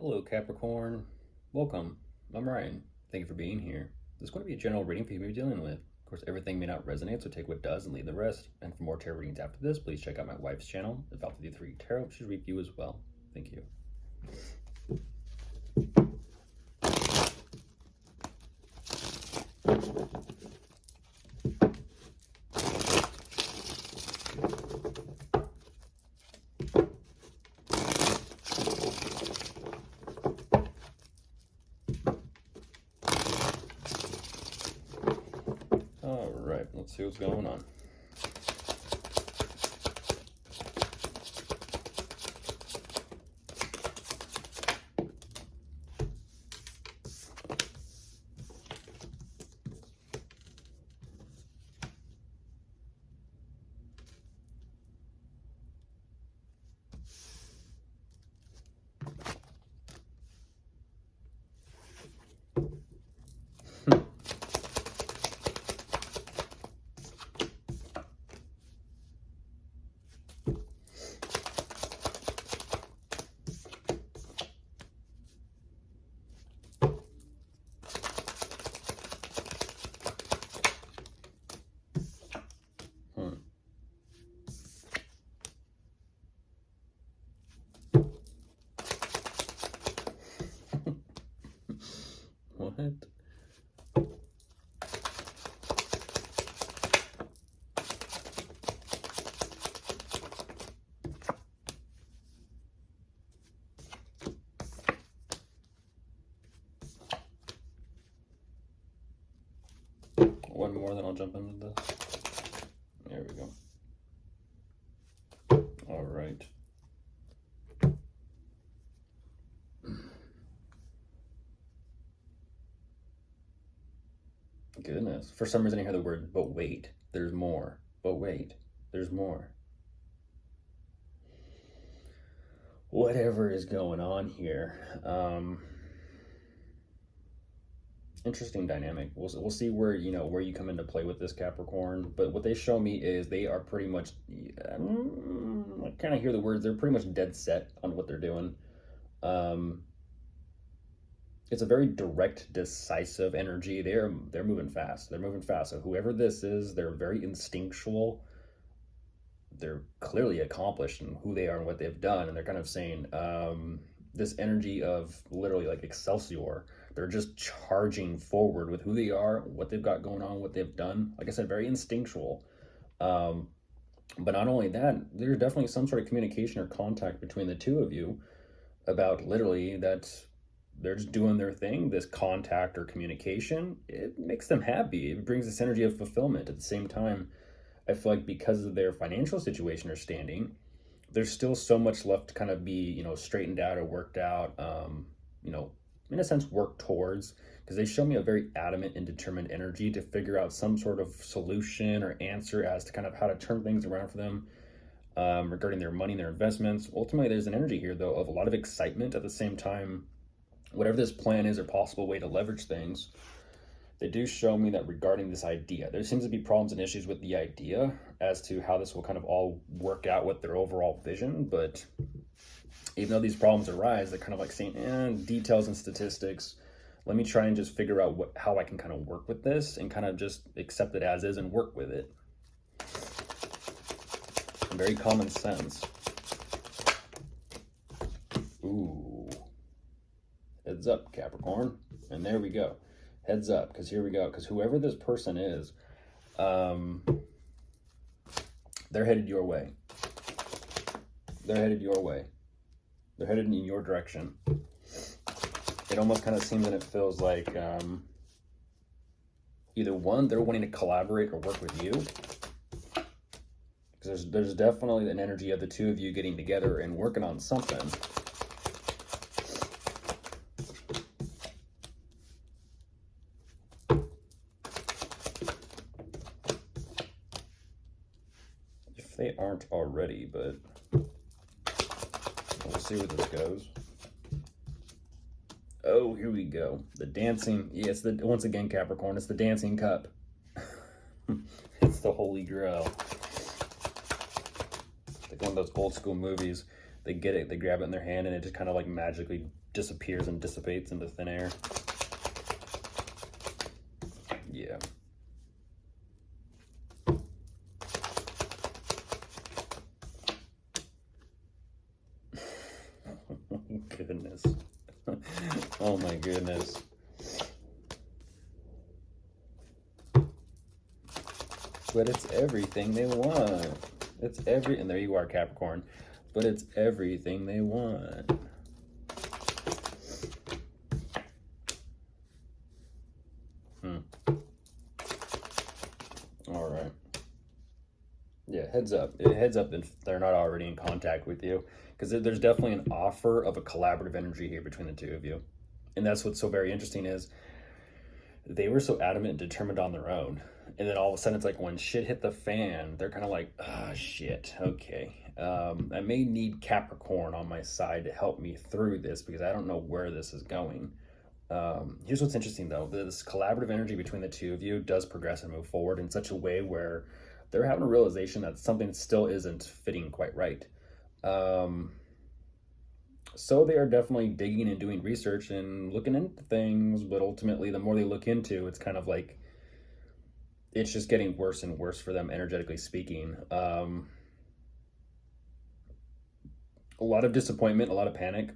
Hello, Capricorn. Welcome. I'm Ryan. Thank you for being here. This is going to be a general reading for you to be dealing with. Of course, everything may not resonate, so take what does and leave the rest. And for more tarot readings after this, please check out my wife's channel, The Theyre Tarot. She's read you as well. Thank you. All right, let's see what's going on. What? One more, then I'll jump into this. There we go. All right. Goodness. For some reason I hear the word, but wait, there's more. But wait, there's more. Whatever is going on here. Interesting dynamic. We'll see where you come into play with this, Capricorn. But what they show me is they are pretty much, I kind of hear the words, they're pretty much dead set on what they're doing. It's a very direct, decisive energy. They're moving fast. They're moving fast. So whoever this is, they're very instinctual. They're clearly accomplished in who they are and what they've done. And they're kind of saying this energy of literally like Excelsior. They're just charging forward with who they are, what they've got going on, what they've done. Like I said, very instinctual. But not only that, there's definitely some sort of communication or contact between the two of you about literally that they're just doing their thing. This contact or communication, it makes them happy. It brings this energy of fulfillment. At the same time, I feel like because of their financial situation or standing, there's still so much left to kind of be, straightened out or worked out, in a sense, work towards, because they show me a very adamant and determined energy to figure out some sort of solution or answer as to kind of how to turn things around for them regarding their money and their investments. Ultimately, there's an energy here, though, of a lot of excitement. At the same time, whatever this plan is or possible way to leverage things, they do show me that regarding this idea, there seems to be problems and issues with the idea as to how this will kind of all work out with their overall vision. But even though these problems arise, they're kind of like saying, details and statistics, let me try and just figure out how I can kind of work with this and kind of just accept it as is and work with it. Very common sense. Ooh. Heads up, Capricorn. And there we go. Heads up, because here we go. Because whoever this person is, they're headed your way. They're headed your way. They're headed in your direction. It almost kind of seems and it feels like either one, they're wanting to collaborate or work with you. Because there's definitely an energy of the two of you getting together and working on something. If they aren't already, but we'll see where this goes. Oh, here we go. The dancing, yes, once again, Capricorn, it's the dancing cup. It's the Holy Grail. Like one of those old school movies. They get it, they grab it in their hand, and it just kind of like magically disappears and dissipates into thin air. Yeah. Oh my goodness. Oh my goodness. But it's everything they want. And there you are, Capricorn. But it's everything they want. All right. Yeah, heads up. Heads up if they're not already in contact with you. Because there's definitely an offer of a collaborative energy here between the two of you. And that's what's so very interesting is they were so adamant and determined on their own. And then all of a sudden it's like when shit hit the fan, they're kind of like, ah, shit, okay. I may need Capricorn on my side to help me through this because I don't know where this is going. Here's what's interesting though. This collaborative energy between the two of you does progress and move forward in such a way where they're having a realization that something still isn't fitting quite right. So they are definitely digging and doing research and looking into things, but ultimately the more they look into, it's kind of like it's just getting worse and worse for them energetically speaking. A lot of disappointment, a lot of panic.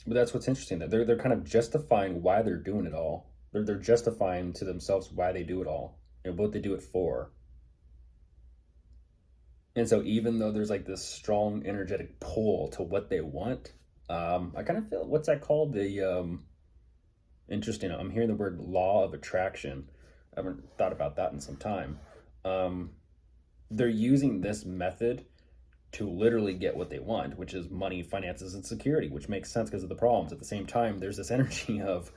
But that's what's interesting, that they're kind of justifying why they're doing it all. They're justifying to themselves why they do it all and what they do it for. And so even though there's like this strong energetic pull to what they want, I kind of feel, what's that called? The interesting. I'm hearing the word law of attraction. I haven't thought about that in some time. They're using this method to literally get what they want, which is money, finances, and security, which makes sense because of the problems. At the same time, there's this energy of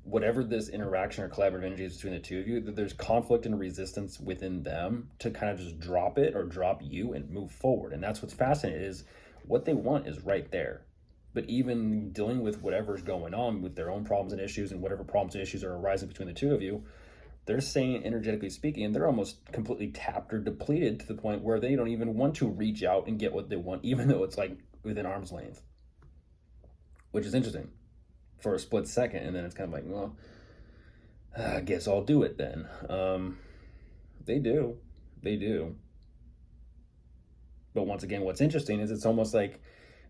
whatever this interaction or collaborative energy is between the two of you, that there's conflict and resistance within them to kind of just drop it or drop you and move forward. And that's what's fascinating is what they want is right there. But even dealing with whatever's going on with their own problems and issues and whatever problems and issues are arising between the two of you, they're saying, energetically speaking, they're almost completely tapped or depleted to the point where they don't even want to reach out and get what they want, even though it's like within arm's length, which is interesting for a split second. And then it's kind of like, well, I guess I'll do it then. They do. But once again, what's interesting is it's almost like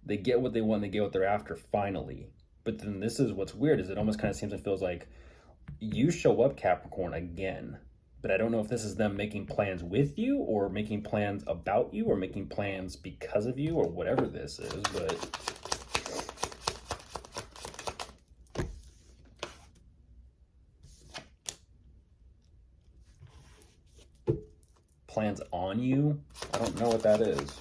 they get what they want, they get what they're after finally. But then this is what's weird is it almost kind of seems and feels like you show up, Capricorn, again. But I don't know if this is them making plans with you or making plans about you or making plans because of you or whatever this is, but plans on you? I don't know what that is.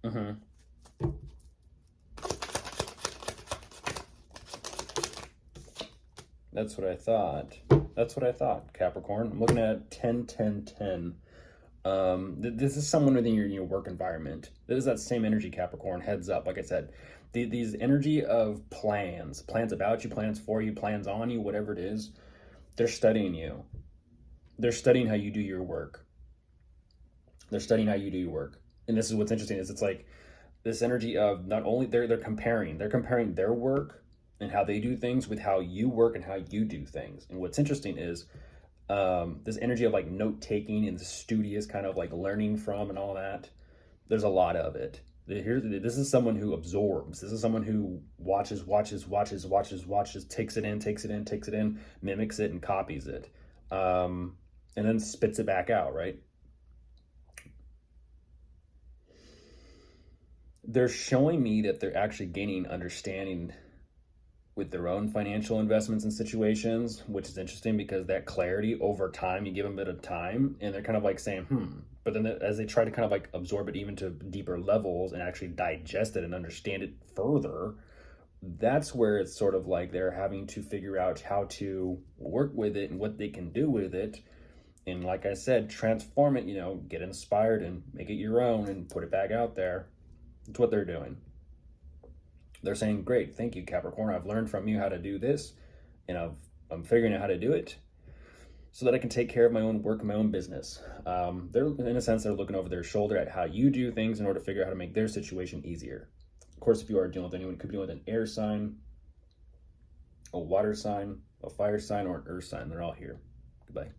Mm-hmm. That's what I thought. Capricorn. I'm looking at 10, 10, 10. This is someone within your work environment. This is that same energy, Capricorn. Heads up, like I said. These energy of plans about you, plans for you, plans on you, whatever it is. They're studying you. They're studying how you do your work. And this is what's interesting is it's like this energy of not only they're comparing their work and how they do things with how you work and how you do things. And what's interesting is this energy of like note taking and studious kind of like learning from and all that. There's a lot of it. This is someone who absorbs. This is someone who watches, takes it in, mimics it and copies it, and then spits it back out, right? They're showing me that they're actually gaining understanding with their own financial investments and situations, which is interesting because that clarity over time, you give them a bit of time and they're kind of like saying, But then as they try to kind of like absorb it even to deeper levels and actually digest it and understand it further, that's where it's sort of like they're having to figure out how to work with it and what they can do with it. And like I said, transform it, get inspired and make it your own and put it back out there. That's what they're doing. They're saying, great, thank you, Capricorn. I've learned from you how to do this, and I'm figuring out how to do it so that I can take care of my own work and my own business. They're, in a sense, they're looking over their shoulder at how you do things in order to figure out how to make their situation easier. Of course, if you are dealing with anyone, you could be dealing with an air sign, a water sign, a fire sign, or an earth sign. They're all here. Goodbye.